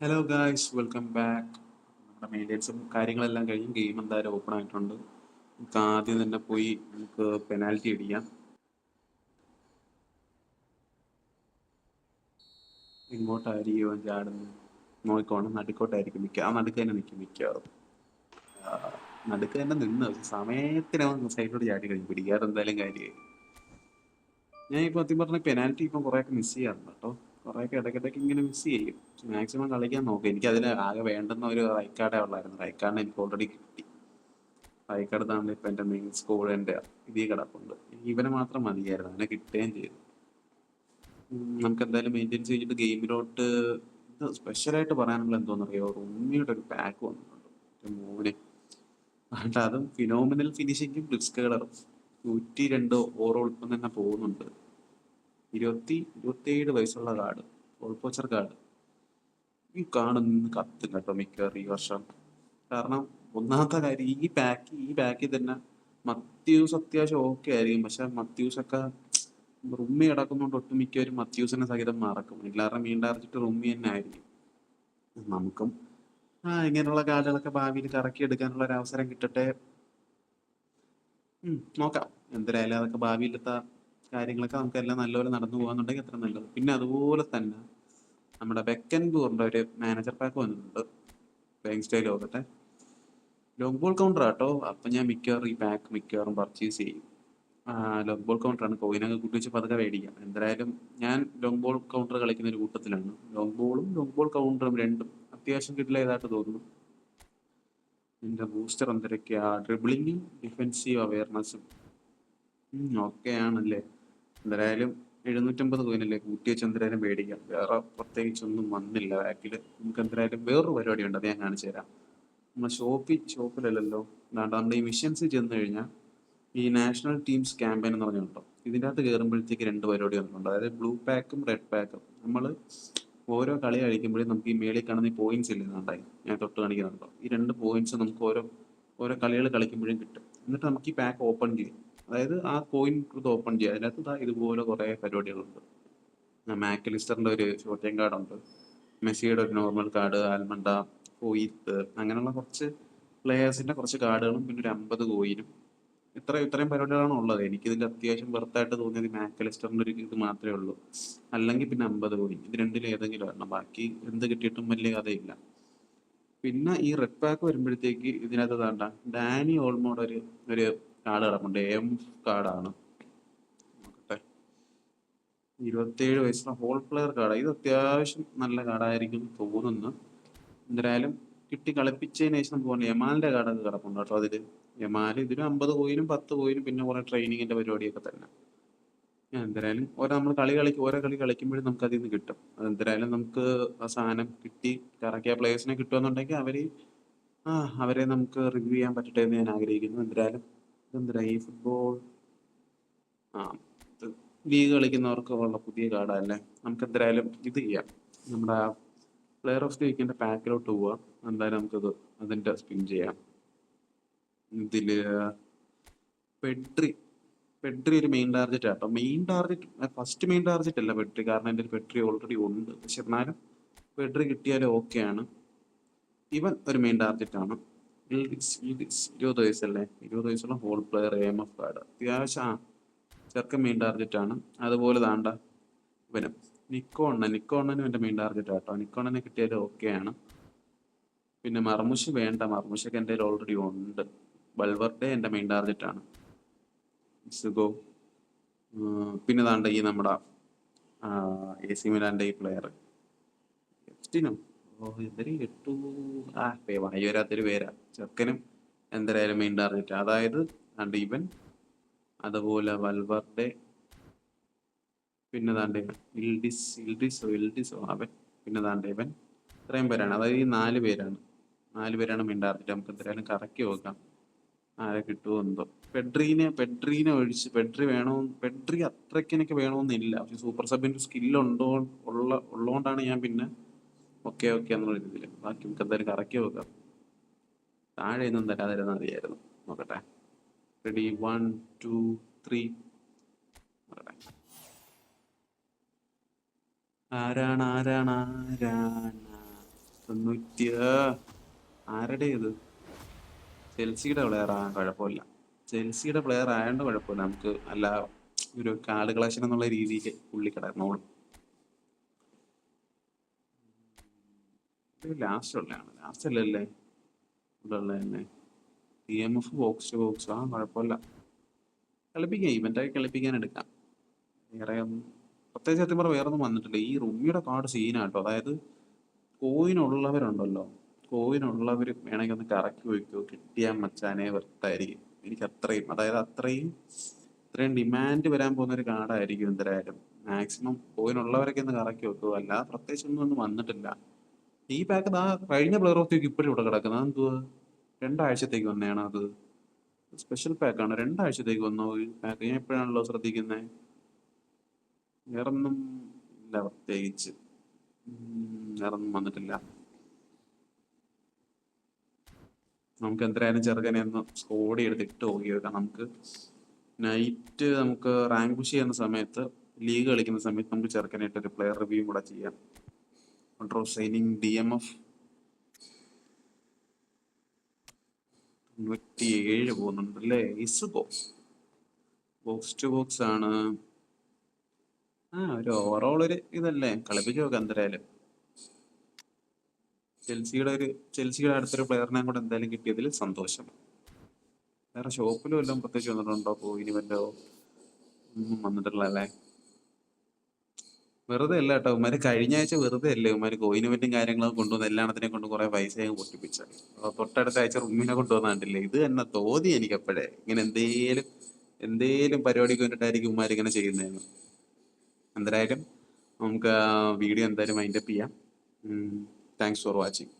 Hello guys, welcome back. നമ്മുടെ മെയിൻ്റെനൻസും കാര്യങ്ങളെല്ലാം കഴിഞ്ഞ് ഗെയിം എന്തായാലും ഓപ്പൺ ആയിട്ടുണ്ട്. നമുക്ക് ആദ്യം തന്നെ പോയി നമുക്ക് പെനാൽറ്റി അടിക്കാം. ഇങ്ങോട്ടായിരിക്കും അവൻ ചാടുന്നത് നോക്കിക്കോണം. നടുക്കോട്ടായിരിക്കും ആ നടുക്ക് തന്നെ നിൽക്കും മിക്കവാറും. ആ, നടുക്ക് തന്നെ നിന്ന് സമയത്തിന് അവൻ സൈഡിലോട്ട് ചാടി കഴിഞ്ഞു പിടിക്കാറ് എന്തായാലും കാര്യമായി. ഞാൻ ഇപ്പോൾ സത്യം പറഞ്ഞ പെനാൽറ്റി ഇപ്പം കുറേയൊക്കെ മിസ് ചെയ്യാറുണ്ട് കേട്ടോ. കുറേയൊക്കെ ഇടയ്ക്കിടയ്ക്ക് ഇങ്ങനെ മിസ് ചെയ്യും. മാക്സിമം കളിക്കാൻ നോക്കും. എനിക്കതിൽ ആകെ വേണ്ടുന്ന ഒരു റൈക്കാർഡേ ഉള്ളായിരുന്നു. റൈക്കാർഡിന് എനിക്ക് ഓൾറെഡി കിട്ടി. വായിക്കെടുത്താണ് ഇപ്പം എൻ്റെ മെയിൻ സ്കൂളിൻ്റെ ഇതിൽ കിടപ്പുണ്ട്. ഇവനെ മാത്രം മതിയായിരുന്നു, അങ്ങനെ കിട്ടുകയും ചെയ്തു. നമുക്ക് എന്തായാലും മെയിൻറ്റെയിൻ ചെയ്തിട്ട് ഗെയിമിലോട്ട്. ഇത് സ്പെഷ്യലായിട്ട് പറയാനുള്ള എന്തോന്നറിയോ, ഉണ്ണിയുടെ ഒരു പാക്ക് വന്നിട്ടുണ്ട്. എൻ്റെ മോനെ അതുകൊണ്ട് അതും ഫിനോമിനൽ ഫിനിഷിങ്ങും റിസ്ക് കളറും 102 ഓവറോൾ ഇപ്പം തന്നെ പോകുന്നുണ്ട്. 27 വയസ്സുള്ള കാർഡ്, ഓൾപോച്ചർ കാർഡ്. ഈ കാർഡ് നിന്ന് കത്തും കേട്ടോ മിക്കവാറും ഈ വർഷം. കാരണം ഒന്നാമത്തെ കാര്യം, ഈ പാക്കിൽ തന്നെ മത്യൂസ് അത്യാവശ്യം ഓക്കെ ആയിരിക്കും. പക്ഷെ മത്യൂസൊക്കെ റുമ്മി കിടക്കുന്നതുകൊണ്ട് ഒട്ടുമിക്കവരും മത്യൂസിനെ സഹിതം മറക്കും. എല്ലാവരും വീണ്ടാർച്ചിട്ട് റുമ്മി തന്നെ ആയിരിക്കും. നമുക്കും ഇങ്ങനെയുള്ള കാർഡുകളൊക്കെ ഭാവിയിൽ കറക്കി എടുക്കാനുള്ള ഒരു അവസരം കിട്ടട്ടെ. നോക്കാം. എന്തായാലും അതൊക്കെ ഭാവിയിലത്തെ കാര്യങ്ങളൊക്കെ നമുക്ക് എല്ലാം നല്ലപോലെ നടന്നു പോകാന്നുണ്ടെങ്കിൽ അത്ര നല്ലത്. പിന്നെ അതുപോലെ തന്നെ നമ്മുടെ ബെക്കൻപൂറിന്റെ ഒരു മാനേജർ പാക്ക് വന്നിട്ടുണ്ട്. പ്ലേയിങ് സ്റ്റൈൽ നോക്കട്ടെ. ലോങ് ബോൾ കൗണ്ടർ ആട്ടോ. അപ്പം ഞാൻ മിക്കവാറും ഈ പാക്ക് മിക്കവാറും പർച്ചേസ് ചെയ്യും. Long ball കൗണ്ടറാണ്. കോയിനൊക്കെ കൂട്ടി വെച്ച് പതുക്കെ മേടിക്കാം. എന്തായാലും ഞാൻ ലോങ് ബോൾ കൗണ്ടർ കളിക്കുന്ന ഒരു കൂട്ടത്തിലാണ്. ലോങ് ബോളും ലോങ് ബോൾ കൗണ്ടറും രണ്ടും അത്യാവശ്യം കിട്ടില്ലായതായിട്ട് തോന്നുന്നു. എൻ്റെ ബൂസ്റ്റർ എന്തൊക്കെയാ, ഡ്രിബിളിങ്ങും ഡിഫെൻസീവ് അവയർനെസ്സും ഓക്കെ ആണല്ലേ. എന്തായാലും 750 കോയിനല്ലേ കൂട്ടി വെച്ച് എന്തായാലും മേടിക്കാം. വേറെ പ്രത്യേകിച്ചൊന്നും വന്നില്ല ബാക്കിൽ. നമുക്ക് എന്തായാലും വേറൊരു പരിപാടിയുണ്ട്, അത് ഞാൻ കാണിച്ചു തരാം. നമ്മുടെ ഷോപ്പിലല്ലല്ലോ, അതാണ്ട് നമ്മുടെ ഈ മിഷൻസ് ചെന്ന് കഴിഞ്ഞാൽ ഈ നാഷണൽ ടീംസ് ക്യാമ്പയിൻ എന്ന് പറഞ്ഞിട്ടുണ്ടോ, ഇതിൻ്റെ അകത്ത് കയറുമ്പോഴത്തേക്ക് രണ്ട് പരിപാടി വന്നിട്ടുണ്ട്. അതായത് ബ്ലൂ പാക്കും റെഡ് പാക്കും. നമ്മൾ ഓരോ കളി കളിക്കുമ്പോഴും നമുക്ക് ഈ മേളിൽ കാണുന്ന ഈ പോയിന്റ്സ് ഇല്ലേ, ഉണ്ടായി ഞാൻ തൊട്ട് കാണിക്കുന്നുണ്ടോ, ഈ രണ്ട് പോയിന്റ്സ് നമുക്ക് ഓരോ ഓരോ കളികൾ കളിക്കുമ്പോഴും കിട്ടും. എന്നിട്ട് നമുക്ക് ഈ പാക്ക് ഓപ്പൺ ചെയ്യും. അതായത് ആ കോയിൻ ഇത് ഓപ്പൺ ചെയ്യുക. അതിനകത്ത് ഇതുപോലെ കുറേ പരിപാടികളുണ്ട്. മാക്കലിസ്റ്ററിൻ്റെ ഒരു ഷോട്ടിംഗ് കാർഡുണ്ട്, മെസ്സിയുടെ ഒരു നോർമൽ കാർഡ്, ആൽമണ്ട, ഫോയിത്ത്, അങ്ങനെയുള്ള കുറച്ച് പ്ലെയേഴ്സിൻ്റെ കുറച്ച് കാർഡുകളും പിന്നെ ഒരു 50 കോയിനും. ഇത്രയും പരിപാടികളാണ് ഉള്ളത്. എനിക്കിതിൽ അത്യാവശ്യം വെർത്തായിട്ട് തോന്നിയത് മാക്കലിസ്റ്ററിൻ്റെ ഒരു ഇത് മാത്രമേ ഉള്ളൂ. അല്ലെങ്കിൽ പിന്നെ 50 കോയിൻ. ഇത് രണ്ടിലും ഏതെങ്കിലും ഒരെണ്ണം. ബാക്കി എന്ത് കിട്ടിയിട്ടും വലിയ കഥയില്ല. പിന്നെ ഈ റെഡ് പാക്ക് വരുമ്പോഴത്തേക്ക് ഇതിനകത്ത് വേണ്ട ഡാനി ഓൾമോയുടെ ഒരു കാർഡ് കിടപ്പുണ്ട്. കാർഡാണ്. നോക്കട്ടെ. 27 വയസ്സുള്ള ഹോൾ പ്ലെയർ കാർഡ്. ഇത് അത്യാവശ്യം നല്ല കാർഡായിരിക്കും തോന്നുന്നു. എന്തായാലും കിട്ടി കളിപ്പിച്ചതിന് ശേഷം നമുക്ക് പറഞ്ഞു യമാലിന്റെ കാർഡൊക്കെ കിടപ്പുണ്ട് കേട്ടോ അതില്. യമാല് ഇതിന് 50 കോയിനും 10 കോയിനും പിന്നെ കുറെ ട്രെയിനിങ്ങിന്റെ പരിപാടിയൊക്കെ തന്നെ. എന്തായാലും ഓരോ കളി കളിക്കുമ്പോഴും നമുക്ക് അതിൽ നിന്ന് കിട്ടും. അതെന്തായാലും നമുക്ക് ആ സാധനം കിട്ടി കറക്കിയ പ്ലേയേഴ്സിനെ കിട്ടുമെന്നുണ്ടെങ്കിൽ ആ അവരെ നമുക്ക് റിവ്യൂ ചെയ്യാൻ പറ്റട്ടെ എന്ന് ഞാൻ ആഗ്രഹിക്കുന്നു. എന്തായാലും ഇതെന്താ ഈ ഫുട്ബോൾ ആ ലീഗ് കളിക്കുന്നവർക്ക് ഉള്ള പുതിയ കാർഡല്ലേ. നമുക്ക് എന്തായാലും ഇത് ചെയ്യാം. നമ്മുടെ പ്ലെയർ ഓഫ് ദി വീക്കിന്റെ പാക്കിലോട്ട് പോവാം. എന്തായാലും നമുക്കത് അതിന്റെ സ്പിൻ ചെയ്യാം. ഇതില് പെഡ്രി പെഡ്രി ഒരു മെയിൻ ടാർഗറ്റ് ആട്ടോ. ഫസ്റ്റ് മെയിൻ ടാർഗറ്റ് അല്ല പെഡ്രി, കാരണം എൻ്റെ ഒരു പെഡ്രി ഓൾറെഡി ഉണ്ട്. പക്ഷെ എന്നാലും പെഡ്രി കിട്ടിയാലും ഓക്കെയാണ്. ഇവൻ ഒരു മെയിൻ ടാർഗറ്റ് ആണ്. 20 വയസ്സല്ലേ, 20 വയസ്സുള്ള ഹോൾ പ്ലെയർ AMF കാർഡ് അത്യാവശ്യം ചെറുക്കൻ മെയിൻ ടാർഗറ്റ് ആണ്. അതുപോലെ താണ്ട ഇവനും നിക്കോണ്ണനും എൻ്റെ മെയിൻ ടാർഗറ്റ് ആട്ടോ. നിക്കോണ്ണനെ കിട്ടിയാലും ഓക്കെയാണ്. പിന്നെ മർമുഷ് വേണ്ട, മർമുഷൊക്കെ എൻ്റെ ഓൾറെഡി ഉണ്ട്. ബൾവർഡേ എൻ്റെ മെയിൻ ടാർഗറ്റ് ആണ്. സുഗോ. പിന്നെ താണ്ട ഈ നമ്മുടെ AC മിലാൻ്റെ ഈ പ്ലെയർ എസ്റ്റിനോ, എന്തൊരു എട്ടു വായി വരാത്തൊരു പേരാ. ചെറുക്കനും എന്തായാലും മെയിൻ ടാർഗറ്റ്. അതായത് താണ്ട ഇവൻ, അതുപോലെ വൽവർഡെ, പിന്നെ താണ്ട ഇൽഡിസോ അവൻ, പിന്നെ താണ്ട ഇവൻ. ഇത്രയും പേരാണ്. അതായത് ഈ 4 പേരാണ്. 4 പേരാണ് മെയിൻ ടാർഗറ്റ്. നമുക്ക് എന്തായാലും കറക്കി നോക്കാം ആരെ കിട്ടുമോ എന്തോ. പെഡ്രീനെ ഒഴിച്ച് പെഡ്രി അത്രയ്ക്ക് എനിക്ക് വേണമെന്നില്ല. പക്ഷെ സൂപ്പർ സബിന്റെ ഉള്ളതുകൊണ്ടാണ് ഞാൻ പിന്നെ ഓക്കെ എന്നുള്ള രീതിയിൽ. ബാക്കി നമുക്ക് എന്തായാലും കറക്കി നോക്കാം. താഴെ ഒന്നും തരാതിരുന്നാൽ മതിയായിരുന്നു. നോക്കട്ടെ. റെഡി, 1 2 3. നോക്കട്ടെ. ആരാണ്? തൊണ്ണൂറ്റി ആരുടെ ഇത്? ചെൽസിയുടെ പ്ലെയർ ആ കുഴപ്പമില്ല. ചെൽസിയുടെ പ്ലെയർ ആയതുകൊണ്ട് കുഴപ്പമില്ല. നമുക്ക് അല്ല ഒരു കാർഡ് കളക്ഷൻ എന്നുള്ള രീതിയിൽ പുള്ളി കിടന്നോളും. ലാസ്റ്റ് ഉള്ളതാണ്. ലാസ്റ്റ് അല്ലല്ലേ ഇവിടെ ഉള്ളത് തന്നെ. TMF ബോക്സ് ടു ബോക്സ് ആ കുഴപ്പമില്ല. കളിപ്പിക്കാം, ഇവന്റായി കളിപ്പിക്കാൻ എടുക്കാം. വേറെ പ്രത്യേകിച്ച് സത്യം പറഞ്ഞാൽ വേറെ ഒന്നും വന്നിട്ടില്ല. ഈ റുമ്മിയുടെ കാർഡ് സീനാട്ടോ. അതായത് കോയിനുള്ളവരുണ്ടല്ലോ, കോയിനുള്ളവർ വേണമെങ്കിൽ ഒന്ന് കറക്കി വയ്ക്കുമോ, കിട്ടിയാൽ മച്ചാനെ വെറുത്തായിരിക്കും. എനിക്ക് അത്രയും, അതായത് ഇത്രയും ഡിമാൻഡ് വരാൻ പോകുന്ന ഒരു കാർഡായിരിക്കും എന്തായാലും. മാക്സിമം കോയിനുള്ളവരൊക്കെ ഒന്ന് കറക്കി വെക്കുമോ. അല്ലാതെ പ്രത്യേകിച്ച് ഒന്നും വന്നിട്ടില്ല. ഈ പാക്ക് കഴിഞ്ഞ പ്ലെയർ ഓഫ് ദി ഇപ്പോഴും ഇവിടെ കിടക്കുന്നത് എന്തുവാ? 2 ആഴ്ചത്തേക്ക് വന്നതാണ് അത്. സ്പെഷ്യൽ പാക്കാണ്, 2 ആഴ്ചത്തേക്ക് വന്നോ ഈ പാക്ക്? ഞാൻ എപ്പോഴാണല്ലോ ശ്രദ്ധിക്കുന്നത്. വേറൊന്നും ഇല്ല പ്രത്യേകിച്ച്. വേറൊന്നും വന്നിട്ടില്ല. നമുക്ക് എന്തായാലും ചെറുക്കനെ ഒന്ന് സ്കോഡ് എടുത്തിട്ട് നോക്കി വെക്കാം. നമുക്ക് നൈറ്റ് നമുക്ക് റാങ്ക് പുഷ് ചെയ്യുന്ന സമയത്ത്, ലീഗ് കളിക്കുന്ന സമയത്ത് നമുക്ക് ചെറുക്കനായിട്ട് ഒരു പ്ലെയർ റിവ്യൂ കൂടെ ചെയ്യാം. കൺട്രോൾ സൈനിങ് DMF 97 പോകുന്നുണ്ടല്ലേ. ഇസുഗോ ബോക്സ് ടു ബോക്സ് ആണ്. ഒരു ഓവറോൾ ഒരു ഇതല്ലേ, കളിപ്പിച്ച് നോക്കാം എന്തായാലും. ചെൽസിയുടെ അടുത്തൊരു പ്ലെയറിനെ കൂടെ എന്തായാലും കിട്ടിയതിൽ സന്തോഷം. വേറെ ഷോപ്പിലും എല്ലാം പ്രത്യേകിച്ച് വന്നിട്ടുണ്ടോ? കോയിന് വല്ലോ ഒന്നും വന്നിട്ടില്ല അല്ലേ. വെറുതെ അല്ല കേട്ടോ ഇവന്മാര്, കഴിഞ്ഞ ആഴ്ച വെറുതെ അല്ലേ ഇവന്മാര് കോയിന് പറ്റും കാര്യങ്ങളൊക്കെ കൊണ്ടുവന്ന് എല്ലാത്തിനെ കൊണ്ട് കുറെ പൈസയും പൊട്ടിപ്പിച്ച. തൊട്ടടുത്ത ആഴ്ച റൂമിനെ കൊണ്ടുവന്ന കണ്ടില്ലേ. ഇത് തന്നെ തോന്നി എനിക്ക് അപ്പോഴേ, ഇങ്ങനെ എന്തേലും പരിപാടിക്ക് വേണ്ടിയിട്ടായിരിക്കും ഇവന്മാർ ഇങ്ങനെ ചെയ്യുന്നതെന്ന്. എന്തായാലും നമുക്ക് വീഡിയോ എന്തായാലും വൈൻഡപ്പ് ചെയ്യാം. Thanks for watching.